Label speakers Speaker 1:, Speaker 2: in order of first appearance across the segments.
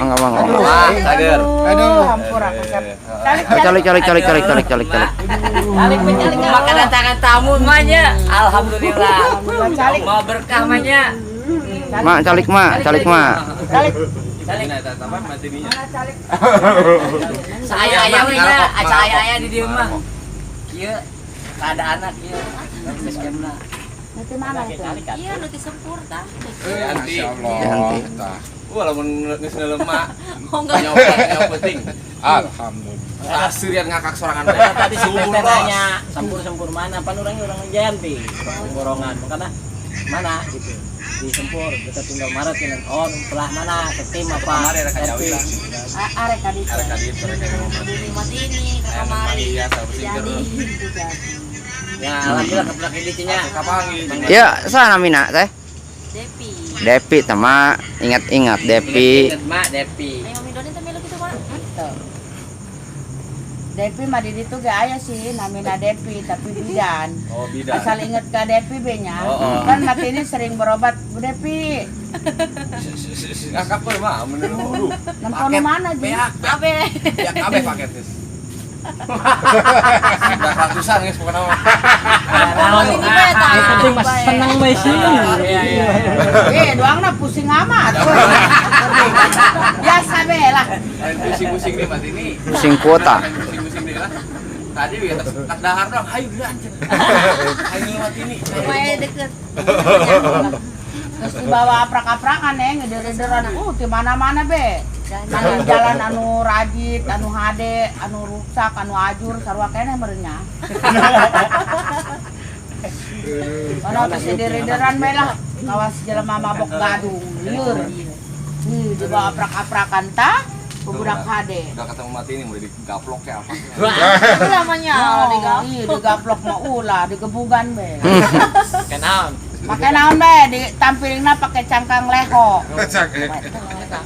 Speaker 1: Mangga mangga.
Speaker 2: Aduh,
Speaker 3: hampura.
Speaker 1: Calik.
Speaker 2: Makanan tangan tamu emaknya. Alhamdulillah. Mau berkah emaknya.
Speaker 1: Mak, calik mak.
Speaker 3: Calik.
Speaker 2: Saya ayah we nya, ayah di dieu mah. Kieu kada anak kieu. Geus kemna.
Speaker 3: Nanti mana itu?
Speaker 4: Iya, nu ti sempur tah.
Speaker 1: Masya
Speaker 5: Walaupun geus lemak.
Speaker 4: Oh enggak.
Speaker 5: Yang penting
Speaker 6: Alhamdulillah.
Speaker 5: asurian ngakak sorangan teh.
Speaker 2: Tadi sumur nanya, sempur mana? Pan orang ngejanti. Borongan. Makanya mana gitu. Di sempur kita tinggal maret kan. Oh, belah mana? Ketim apa?
Speaker 5: Kamari ada kajawi lah.
Speaker 3: Arek tadi.
Speaker 5: Ada kadit mereka yang mau
Speaker 4: Di mati ini ke kamari.
Speaker 5: ya sama singer.
Speaker 2: Ya, alhamdulillah keplak editnya.
Speaker 5: Kapangi.
Speaker 1: Ya, sana Mina teh.
Speaker 4: Depi.
Speaker 1: Depi sama ingat Depi.
Speaker 2: Ingat mak Depi.
Speaker 4: Ayo Midoni teh milu kitu mah.
Speaker 3: Depi mah di ditu ge aya sih namina Depi tapi bidan.
Speaker 5: Oh, bidan.
Speaker 3: Asal inget ke Depi be nya.
Speaker 5: Oh.
Speaker 3: Kan mati ini sering berobat Bu Depi.
Speaker 5: Ngakak we mah menurut.
Speaker 3: Nempono mana ji?
Speaker 4: Abe.
Speaker 5: Ya kabeh paket geus. Sudah ratusan geus pokona mah.
Speaker 2: Naon
Speaker 4: Ini bae tah.
Speaker 2: penting mas senang we sih. Iya.
Speaker 3: Doangna pusing amat. Biasa be lah.
Speaker 5: Lain pusing-pusing deh mati ini.
Speaker 1: Pusing kuota.
Speaker 5: Pusing-pusing deh lah. Tadi we tak dahar doang, hayu dia anjir. Hayu lewat ini.
Speaker 4: Bae deket.
Speaker 3: Terus dibawa aprak-aprakan ngeder-gederan. Di mana-mana be. Anu jalan anu rajit, anu hade, anu rusak, anu ajur, sarua kene merenya. Mana geus deder-dederan be lah. Kawas jelema mabok gadung, lieur. Dibawa aprak-aprakan tah. Budak hade.
Speaker 5: Udah ketemu mati ini mulai digaplok ya apa.
Speaker 4: Itu namanya
Speaker 3: Digaplok mah ulah, digebugan be.
Speaker 2: Kenaon?
Speaker 3: Pakai naon be, ditampilna pakai cangkang leho.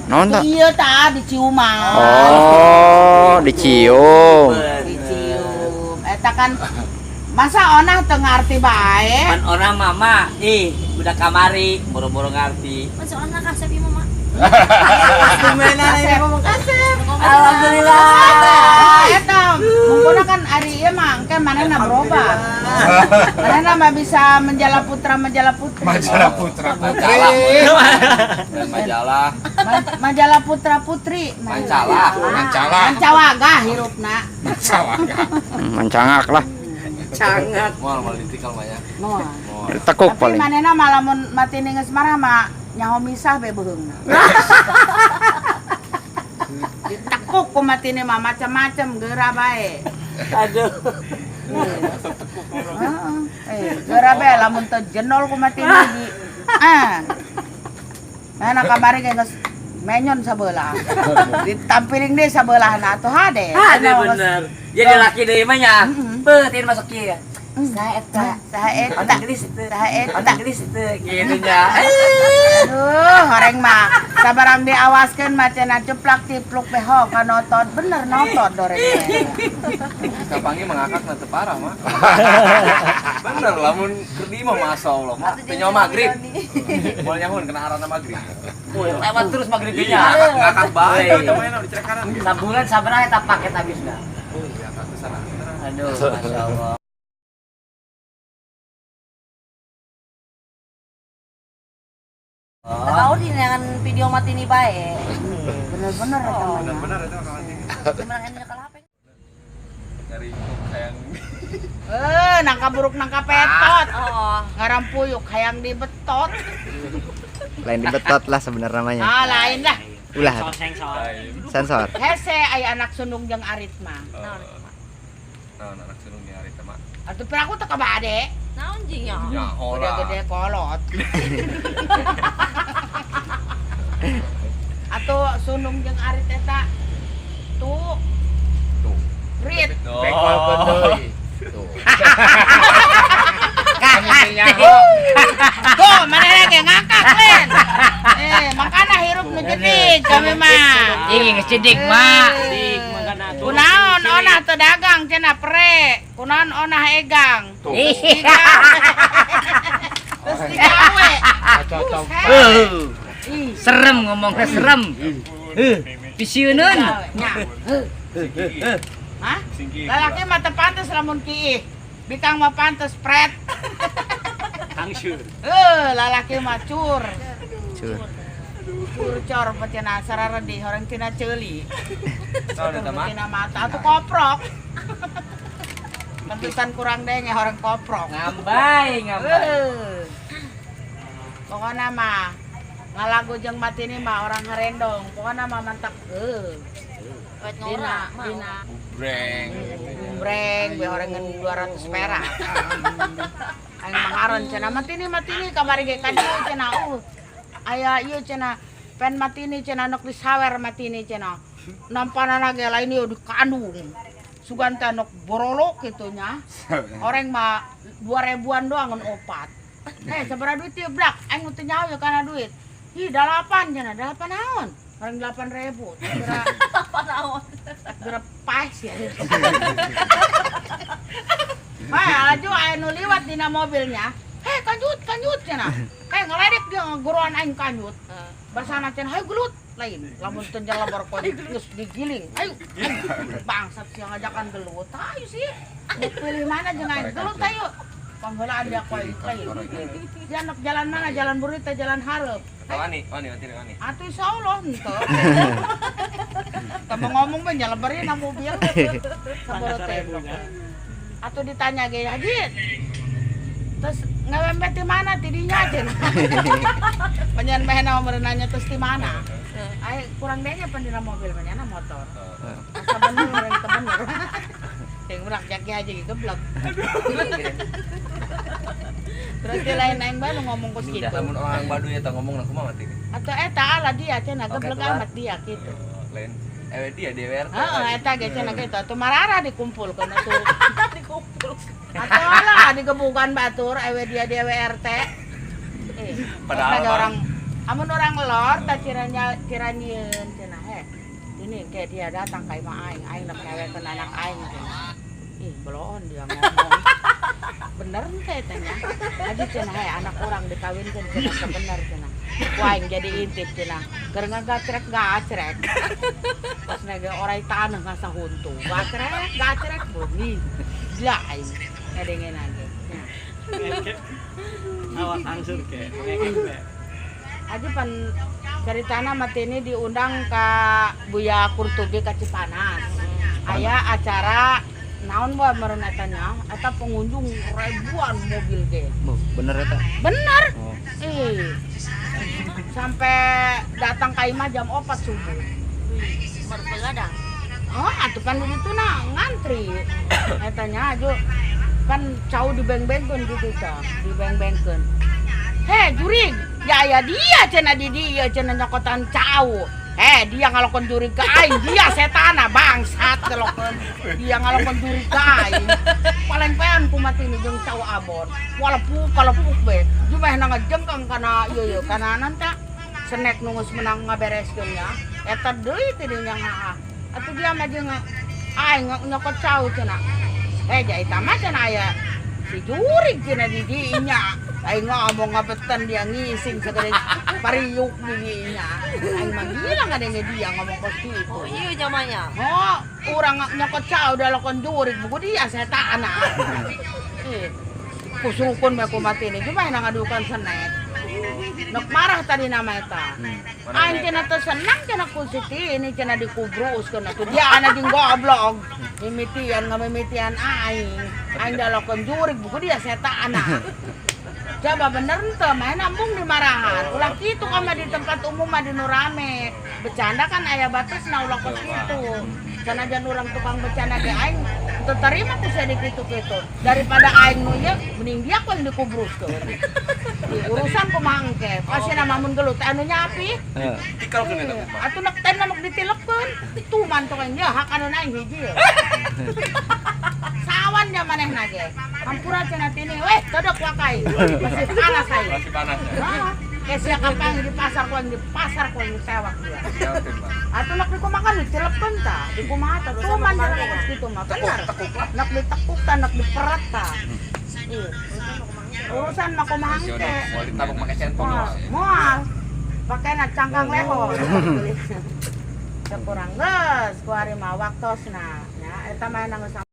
Speaker 1: Naon tak?
Speaker 3: Iya tah diciuman.
Speaker 1: Oh, dicium.
Speaker 3: Dicium. Eta kan masa onah teu ngarti bae.
Speaker 2: Pan orang mama, budak kamari, boro-boro ngarti.
Speaker 4: masuk anak kasep ieu mah.
Speaker 3: Alhamdulillah. Eta mungkuna kan ari ieu mah engke manehna berobat. Manehna mah bisa menjala putra putri.
Speaker 6: Majalah Putra Putri.
Speaker 5: Dan majalah.
Speaker 3: Majalah putra putri.
Speaker 5: Mancalah.
Speaker 3: Mancawagah hirupna.
Speaker 1: Mencangak lah.
Speaker 2: Sangat.
Speaker 5: Mal ditikal mah ya.
Speaker 3: Moal.
Speaker 1: Tekuk
Speaker 3: Tapi
Speaker 1: paling.
Speaker 3: manehna mah lamun mati ni geus marah mah nyaho misah be beheungna. Ditekuk ku mati ni mah macam-macam geura bae.
Speaker 2: Aduh.
Speaker 3: Geura bae lamun teu jenol ku mati ni di. Mana kamari geus menyon sabelah. Ditampiling deui sabelahna atuh hade.
Speaker 2: Ada bener. Jadi laki deui mah nya. Tin masuk kieu.
Speaker 3: Saeta.
Speaker 2: Otak gelis teu gitu nya.
Speaker 3: Aduh, horeng mah sabarang diawaskeun mah cenah ceplak cipluk beho kanotot bener notot doreng.
Speaker 5: Kapangi mengakak na teu parah mah. Bener lamun keur di mah masyaallah mah teu nyaho magrib. Moal nyahun kena arana magrib.
Speaker 2: Lewat terus magrib nya.
Speaker 5: Ngakak bae namanya di cerekanan.
Speaker 2: Sabulan sabaraha eta paket habisna.
Speaker 5: Oh, ya tak kesana.
Speaker 2: Aduh, masyaallah.
Speaker 4: Tahu di dengan video mati ini bae.
Speaker 3: Bener-bener eta mah.
Speaker 5: Bener itu kawan ini.
Speaker 4: Gimana ini kalau HP?
Speaker 5: Nyari hayang
Speaker 3: Nangka buruk nangka petot.
Speaker 4: Oh.
Speaker 3: Ngarampuyuk hayang dibetot.
Speaker 1: Lain dibetot lah sebenarnya namanya.
Speaker 3: Lain lah.
Speaker 1: Ulah. Sensor.
Speaker 3: Hese aya anak sundung jeung arit mah.
Speaker 5: Nah, anak sulung di hari tema.
Speaker 3: Atuh pira aku teu kabade.
Speaker 4: Naon jeung nya?
Speaker 5: Ya,
Speaker 3: Gede-gede kolot. Atuh sundung jeung arit eta tuh Rit.
Speaker 6: Bekolkeun deui. Tuh.
Speaker 3: Tuh, mana lagi ngakak len. Makana hirup nu jedik kami mah.
Speaker 2: Ih, ngecedik mah. Dik mangana tuh.
Speaker 3: Kunaon onah teu dagang cenah pre. Kunaon onah egang. Terus digawe.
Speaker 6: Cocok.
Speaker 7: Serem ngomongnya serem. Pisieuneun.
Speaker 3: Nya. Hah? Lalaki mah teu pantes lamun kiih. Bikang mah pantes pret.
Speaker 2: Hangsur.
Speaker 3: Lalaki mah cur.
Speaker 1: Cur.
Speaker 3: Cur pacena sarara di orang tina ceuli.
Speaker 5: Tahu nih teman.
Speaker 3: Tina mata atuh koprok. Pantesan kurang denge orang koprok.
Speaker 7: Ngambai.
Speaker 3: Pokoknya mah ngalagu jeung matini mah orang ngarendong. Pokoknya mah mantap.
Speaker 4: Wet
Speaker 3: Dina
Speaker 4: ngora, mah.
Speaker 3: dina
Speaker 5: Breng.
Speaker 3: breng be orang ngan 200 perak. Aing mangaron cenah matini kamari ge kan ieu cenah aya ieu cenah pen matini cenah nok disawer matini cenah. Nampanana ge lain ieu di kandung. Sugan teh nok borolok kitu nya. Orang mah 2000-an doang ngan opat. Sabaraha duit ieu blak? Aing teu nyaho ya kana duit. Ih 8 cenah, 8 naon? Orang 8.000.
Speaker 4: Apa naon?
Speaker 3: Gerep pas ya. Aju aya nu liwat dina mobilnya. Kanjut cenah. Ngeledek dia ngguruan aing kanjut. Basana cenah, "Hayu gelut." Lain, lamun teu jalabar ko geus digiling. Ayo. Bangsat sia ngajakan gelut. Ayo sih. Pilih mana jeung aing gelut ayo. Pangheulaan dia ko lain. Dia nok jalan mana? Jalan Burita, jalan hareup.
Speaker 5: Wani.
Speaker 3: Atuh insyaallah henteu. Tambah ngomong mah nyaleberin na mobil. Sabaraha tembok. Atuh ditanya ge, "Haji, terus ngewempet di mana tidinya cenah?" Panjenengan mah na umur nanya terus di mana? Ai kurang denge pan dina mobil panjenengan motor. Asa bener urang teu bener. Ting urak jaki aja gitu geblek. Terus dia lain bae ngomong ku kitu.
Speaker 5: Lamun orang Baduy eta ngomong kumaha mati.
Speaker 3: Atuh eta ala dia cenah geblek amat dia kitu.
Speaker 5: Lain dia DWR.
Speaker 3: Eta ge cenah kitu. Atuh marara dikumpulkeun atuh.
Speaker 4: Dikumpul.
Speaker 3: Atuh lah digebukan batur ewe dia DWRT.
Speaker 5: Padahal
Speaker 3: orang amun orang lor tak kiranyeun cenah ini kayak dia datang ka imah aing nak ngewekeun anak aing cenah. Belon dia ngomong. Bener teh tanya. Adi cenah anak orang dikawinkeun cenah bener cenah. Ku aing jadi intip cenah. Keur ngacrek. Pas nege orai taneuh ngasa huntu. Gacrek bunyi. Gila aing. Ngedengeun aja.
Speaker 2: Awas hangsur ke.
Speaker 3: Aja pan ceritana mati ini diundang ke Buya Kurtubi ka Cipanas. Aya acara naon bae meureun etanya, eta pengunjung ribuan mobil ge.
Speaker 1: Bener eta.
Speaker 3: Bener. Sampai datang ka imah jam 4 subuh.
Speaker 4: Berbegadang.
Speaker 3: Atuh pan ditu na ngantri. Etanya aju kan cau dibeng-bengkeun gitu tah, dibeng-bengkeun. Jurig, ya dia cenah di dia cenah nyokotan cau. Dia ngalokon jurig ke aing, dia setana bangsat ngalokon. Dia ngalokon jurig ke aing. Paling pean kumati ni jeung cau abon. Walepuk be. Jumeh na ngajengkang kana ieu kana nanta. Senek nu geus menang ngabereskeun nya. Eta deui teh dinya ngaah. Atuh dia mah jeung aing nyokot cau cenah. Jadi eta mah cenah aya si jurig cenah di dinya. Aing ngomong ngabetan dia ngising segede pariuk di dinya. Aing mah gila ngadenge dia ngomong kos kitu.
Speaker 4: Oh iya jamanya.
Speaker 3: Urang nyokot cau udah lokon jurig buku dia setan. Kusukun mah kumati ni cuma na ngadukan senet. Nok marah tadi nama eta. Aing cenah teu senang cenah ku Siti ini cenah dikubruskeun atuh dia anak jeung goblok. Mimitian ngamimitian aing. Aing da lokon jurig buku dia setan. Coba bener teu mah nambung dimarahan. Ulah kitu kama di tempat umum mah dinu rame. Bercanda kan aya batasna ulah kos kitu. Sanajan urang tukang bercanda ge aing teu tarima ku saya dikitu-kitu. Daripada aing nu ieu mending dia ku yang dikubruskeun. Urusan kumaha engke. Pasina mamun gelut anu nyapi.
Speaker 5: Tikalkeun eta kumaha.
Speaker 3: Atuh nek teh nok ditilepkeun. Tuh mantok aing ya hakaneun aing hiji. Sawan nya manehna ge. Hampura cenah tini, weh todok wakai. Masih panas aing.
Speaker 5: Masih panas ya.
Speaker 3: Sia kapan di pasar ku yang disewak dia. Atuh nak dikumakan ditilepkeun tah, dikumaha tah cuman jalan kitu mah bener. Nak ditekuk tah, nak diperat tah. Urusan mah kumaha engke.
Speaker 5: Mau ditabung make sentong.
Speaker 3: Moal. pakai na cangkang leho. Kurang geus ku ari mah waktosna nya eta mah nanggeus